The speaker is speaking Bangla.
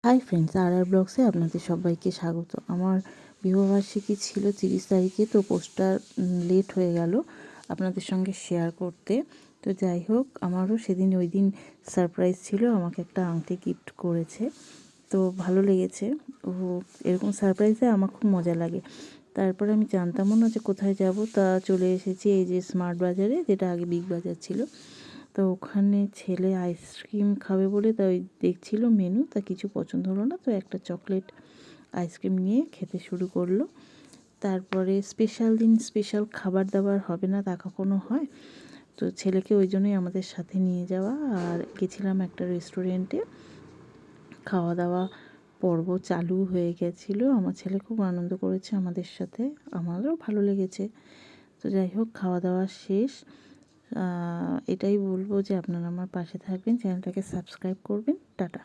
হাই ফ্রেন্ডস, আর ব্লগসে আপনাদের সবাইকে স্বাগত। আমার বিবাহবার্ষিকী ছিল 30 তারিখে, তো পোস্টটা লেট হয়ে গেল আপনাদের সঙ্গে শেয়ার করতে। তো যাই হোক, আমারও সেদিন ওই দিন সারপ্রাইজ ছিল, আমাকে একটা আংটি গিফট করেছে, তো ভালো লেগেছে। ও এরকম সারপ্রাইজে আমার খুব মজা লাগে। তারপরে আমি জানতামও না যে কোথায় যাব, তা চলে এসেছি এই যে স্মার্ট বাজারে, যেটা আগে বিগ বাজার ছিল। তো ওখানে ছেলে আইসক্রিম খাবে বলে তাই দেখছিল মেনু, তা কিছু পছন্দ হলো না, তো একটা চকলেট আইসক্রিম নিয়ে খেতে শুরু করলো। তারপরে স্পেশাল দিন স্পেশাল খাবার দাবার হবে না তা কখনো হয়, তো ছেলেকে ওই জন্যই আমাদের সাথে নিয়ে যাওয়া। আর গেছিলাম একটা রেস্টুরেন্টে, খাওয়া দাওয়া পর্ব চালু হয়ে গেছিলো। আমার ছেলে খুব আনন্দ করেছে আমাদের সাথে, আমারও ভালো লেগেছে। তো যাই হোক, খাওয়া দাওয়া শেষ। এটাই বলবো যে আপনারা আমার পাশে থাকবেন, চ্যানেলটাকে সাবস্ক্রাইব করবেন। টাটা।